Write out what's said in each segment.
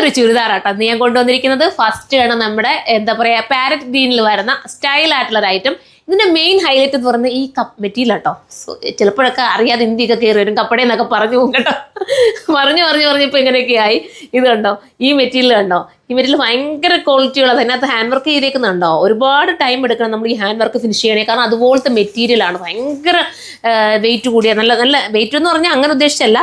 ഒരു ചുരിദാറാട്ടോ അത് ഞാൻ കൊണ്ടുവന്നിരിക്കുന്നത്. ഫസ്റ്റ് ആണ് നമ്മുടെ എന്താ പറയുക പാരറ്റ് ഗ്രീനിൽ വരുന്ന സ്റ്റൈൽ ആയിട്ടുള്ള ഒരു ഐറ്റം. ഇതിന്റെ മെയിൻ ഹൈലൈറ്റ് എന്ന് പറയുന്നത് ഈ മെറ്റീരിയൽ കേട്ടോ. ചിലപ്പോഴൊക്കെ അറിയാതെ ഇന്ത്യയൊക്കെ കയറി വരും കപ്പടയെന്നൊക്കെ പറഞ്ഞു പോകും കേട്ടോ. പറഞ്ഞപ്പോൾ ഇങ്ങനെയൊക്കെ ആയി. ഇത് കണ്ടോ, ഈ മെറ്റീരിയൽ കണ്ടോ, ഈ മെറ്റീരിയൽ ഭയങ്കര ക്വാളിറ്റി ഉള്ളത്. അതിനകത്ത് ഹാൻഡ് വർക്ക് ചെയ്തേക്കുന്നുണ്ടോ. ഒരുപാട് ടൈം എടുക്കണം നമ്മൾ ഈ ഹാൻഡ് വർക്ക് ഫിനിഷ് ചെയ്യണേ. കാരണം അതുപോലത്തെ മെറ്റീരിയലാണ്, ഭയങ്കര വെയിറ്റ് കൂടിയ, നല്ല വെയിറ്റ് എന്ന് പറഞ്ഞാൽ അങ്ങനെ ഉദ്ദേശിച്ചല്ല,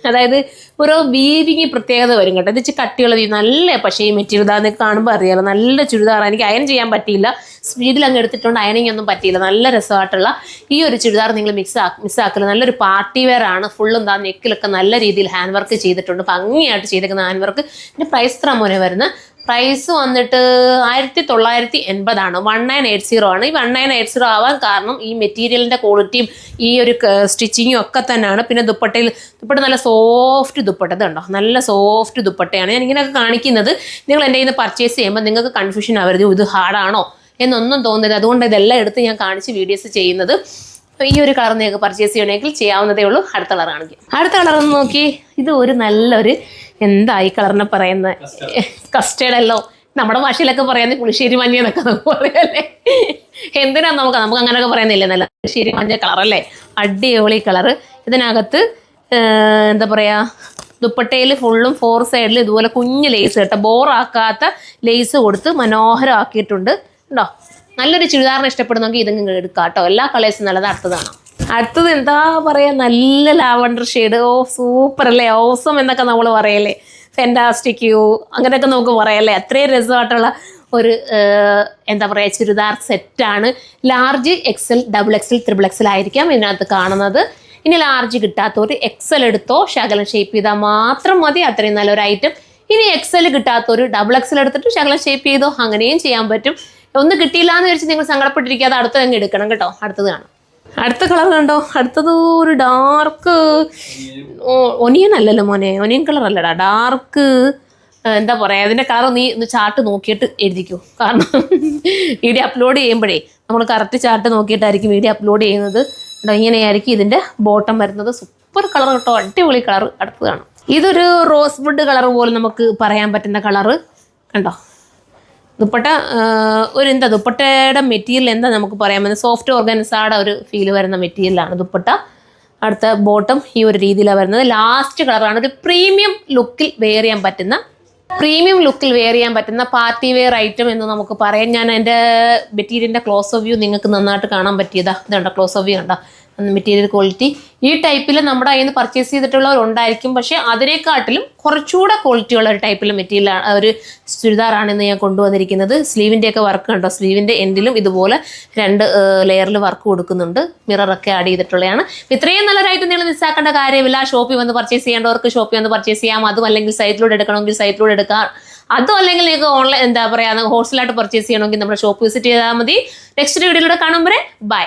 അതായത് ഓരോ വീവിങ് പ്രത്യേകത വരും കേട്ടോ. ഇത് വെച്ച് കട്ടിയുള്ള വീവ് നല്ല. പക്ഷേ ഈ മെറ്റീരിയൽ ഇതാന്ന് കാണുമ്പോൾ അറിയാലോ, നല്ല ചുരിദാറാണ്. എനിക്ക് അയൺ ചെയ്യാൻ പറ്റിയില്ല, സ്പീഡിൽ അങ്ങ് എടുത്തിട്ടുണ്ട്, അയണിങ് ഒന്നും പറ്റിയില്ല. നല്ല രസമായിട്ടുള്ള ഈ ഒരു ചുരിദാർ നിങ്ങൾ മിസ്സാക്കില്ല. നല്ലൊരു പാർട്ടി വെയർ ആണ്. ഫുള്ളും എന്താ നെക്കിലൊക്കെ നല്ല രീതിയിൽ ഹാൻഡ് വർക്ക് ചെയ്തിട്ടുണ്ട്, ഭംഗിയായിട്ട് ചെയ്തേക്കുന്ന ഹാൻഡ് വർക്ക്. പിന്നെ പ്രൈസ് എത്ര മോനെ വരുന്ന പ്രൈസ് വന്നിട്ട് 1980 ആണ്. 1980 ആണ്. ഈ 1980 ആവാൻ കാരണം ഈ മെറ്റീരിയലിൻ്റെ ക്വാളിറ്റിയും ഈ ഒരു സ്റ്റിച്ചിങ്ങും ഒക്കെ തന്നെയാണ്. പിന്നെ ദുപ്പട്ട നല്ല സോഫ്റ്റ് ദുപ്പട്ട. ഇതുണ്ടോ, നല്ല സോഫ്റ്റ് ദുപ്പട്ടയാണ്. ഞാൻ ഇങ്ങനെയൊക്കെ കാണിക്കുന്നത് നിങ്ങൾ എൻ്റെ കയ്യിൽ നിന്ന് പർച്ചേസ് ചെയ്യുമ്പോൾ നിങ്ങൾക്ക് കൺഫ്യൂഷൻ ആവരുത്, ഇത് ഹാർഡാണോ എന്നൊന്നും തോന്നരുത്. അതുകൊണ്ട് ഇതെല്ലാം എടുത്ത് ഞാൻ കാണിച്ച് വീഡിയോസ് ചെയ്യുന്നത്. ഈ ഒരു കളർ നിങ്ങൾക്ക് പർച്ചേസ് ചെയ്യണമെങ്കിൽ ചെയ്യാവുന്നതേ ഉള്ളൂ. അടുത്ത കളർ കാണിക്കും. അടുത്ത കളർ ഒന്ന് നോക്കി. ഇത് ഒരു നല്ലൊരു എന്താ ഈ കളറിനെ പറയുന്നത്, കസ്റ്റേർഡ് അല്ലോ, നമ്മുടെ ഭാഷയിലൊക്കെ പറയുന്നത് പുളിശ്ശേരി മഞ്ഞ എന്നൊക്കെ നമുക്ക് പറയാല്ലേ. എന്തിനാണ് നമുക്ക് അങ്ങനെയൊക്കെ പറയുന്നില്ലേ, നല്ല പുളിശ്ശേരി മഞ്ഞ കളറല്ലേ, അടിപൊളി കളറ്. ഇതിനകത്ത് എന്താ പറയുക, ദുപ്പട്ടയിൽ ഫുള്ളും 4 സൈഡിൽ ഇതുപോലെ കുഞ്ഞ് ലേസ് കേട്ടോ, ബോറാക്കാത്ത ലേസ് കൊടുത്ത് മനോഹരമാക്കിയിട്ടുണ്ട് കേട്ടോ. നല്ലൊരു ചുരിദാറിന് ഇഷ്ടപ്പെടുന്നെങ്കിൽ ഇതെങ്കിലും എടുക്കാം കേട്ടോ. എല്ലാ കളേഴ്സും നല്ലത്. അടുത്തത് എന്താ പറയുക, നല്ല ലാവണ്ടർ ഷെയ്ഡ്. ഓ സൂപ്പർ അല്ലേ, ഓസം എന്നൊക്കെ നമ്മൾ പറയല്ലേ, ഫെൻറ്റാസ്റ്റിക് യു അങ്ങനെയൊക്കെ നമുക്ക് പറയല്ലേ. അത്രയും രസമായിട്ടുള്ള ഒരു എന്താ പറയുക ചുരിദാർ സെറ്റാണ്. ലാർജ് XL, XXL, XXL ആയിരിക്കാം ഇതിനകത്ത് കാണുന്നത്. ഇനി ലാർജ് കിട്ടാത്തവർ XL എടുത്തോ, ശകലം ഷേപ്പ് ചെയ്താൽ മാത്രം മതി. അത്രയും നല്ലൊരു ഐറ്റം. ഇനി XL കിട്ടാത്തവർ XXL എടുത്തിട്ട് ശകലം ഷേപ്പ് ചെയ്തോ, അങ്ങനെയും ചെയ്യാൻ പറ്റും. ഒന്ന് കിട്ടിയില്ല എന്ന് വെച്ച് നിങ്ങൾ സങ്കടപ്പെട്ടിരിക്കാതെ അടുത്തത് അങ്ങ് എടുക്കണം കേട്ടോ. അടുത്തത് കാണാം. അടുത്ത കളർ കണ്ടോ, അടുത്തത് ഒരു ഡാർക്ക് ഒനിയൻ അല്ലല്ലോ മോനെ, ഒനിയൻ കളർ അല്ലടാ, ഡാർക്ക് എന്താ പറയുക. അതിൻ്റെ കളർ നീ ഒന്ന് ചാർട്ട് നോക്കിയിട്ട് എഴുതിക്കൂ. കാരണം വീഡിയോ അപ്ലോഡ് ചെയ്യുമ്പോഴേ നമ്മൾ കറക്റ്റ് ചാർട്ട് നോക്കിയിട്ടായിരിക്കും വീഡിയോ അപ്ലോഡ് ചെയ്യുന്നത് കേട്ടോ. ഇങ്ങനെയായിരിക്കും ഇതിൻ്റെ ബോട്ടം വരുന്നത്. സൂപ്പർ കളർ കേട്ടോ, അടിപൊളി കളർ. അടുത്തത് കാണാം. ഇതൊരു റോസ് വുഡ് കളർ പോലെ നമുക്ക് പറയാൻ പറ്റുന്ന കളറ് കണ്ടോ. ദുപ്പട്ട ദുപ്പട്ടയുടെ മെറ്റീരിയൽ എന്താ നമുക്ക് പറയാൻ പറ്റുന്നത്, സോഫ്റ്റ് ഓർഗൻസാടെ ഒരു ഫീല് വരുന്ന മെറ്റീരിയലാണ് ദുപ്പട്ട. അടുത്ത ബോട്ടം ഈ ഒരു രീതിയിലാണ് വരുന്നത്. ലാസ്റ്റ് കളറാണ് ഒരു പ്രീമിയം ലുക്കിൽ വെയർ ചെയ്യാൻ പറ്റുന്ന പാർട്ടി വെയർ ഐറ്റം എന്ന് നമുക്ക് പറയാം. ഞാൻ എൻ്റെ മെറ്റീരിയലിൻ്റെ ക്ലോസ് ഓഫ് വ്യൂ നിങ്ങൾക്ക് നന്നായിട്ട് കാണാൻ പറ്റിയതാ. ഇതുണ്ടോ ക്ലോസ് ഓഫ് വ്യൂ ഉണ്ടോ, മെറ്റീരിയൽ ക്വാളിറ്റി. ഈ ടൈപ്പിൽ നമ്മുടെ കയ്യിൽ നിന്ന് പർച്ചേസ് ചെയ്തിട്ടുള്ളവരുണ്ടായിരിക്കും, പക്ഷേ അതിനെക്കാട്ടിലും കുറച്ചുകൂടെ ക്വാളിറ്റി ഉള്ള ഒരു ടൈപ്പിൽ മെറ്റീരിയലാണ്, ഒരു ചുരിദാറാണെന്ന് ഞാൻ കൊണ്ടുവന്നിരിക്കുന്നത്. സ്ലീവിൻ്റെയൊക്കെ വർക്ക് കണ്ടോ, സ്ലീവിൻ്റെ എൻഡിലും ഇതുപോലെ 2 ലെയറിൽ വർക്ക് കൊടുക്കുന്നുണ്ട്. മിററൊക്കെ ആഡ് ചെയ്തിട്ടുള്ളതാണ്. ഇത്രയും നല്ലൊരു ഐറ്റം നിങ്ങൾ മിസ്സാക്കേണ്ട കാര്യമില്ല. ഷോപ്പിൽ വന്ന് പർച്ചേസ് ചെയ്യേണ്ടവർക്ക് ഷോപ്പിൽ വന്ന് പർച്ചേസ് ചെയ്യാം. അതും അല്ലെങ്കിൽ സൈറ്റിലൂടെ എടുക്കണമെങ്കിൽ സൈറ്റിലൂടെ എടുക്കാം. അതും അല്ലെങ്കിൽ നിങ്ങൾക്ക് ഓൺലൈൻ എന്താ പറയുക ഹോൾസെയിലായിട്ട് പർച്ചേസ് ചെയ്യണമെങ്കിൽ നമ്മുടെ ഷോപ്പ് വിസിറ്റ് ചെയ്താൽ മതി. നെക്സ്റ്റ് വീഡിയോയിലൂടെ കാണുമ്പോൾ ബൈ.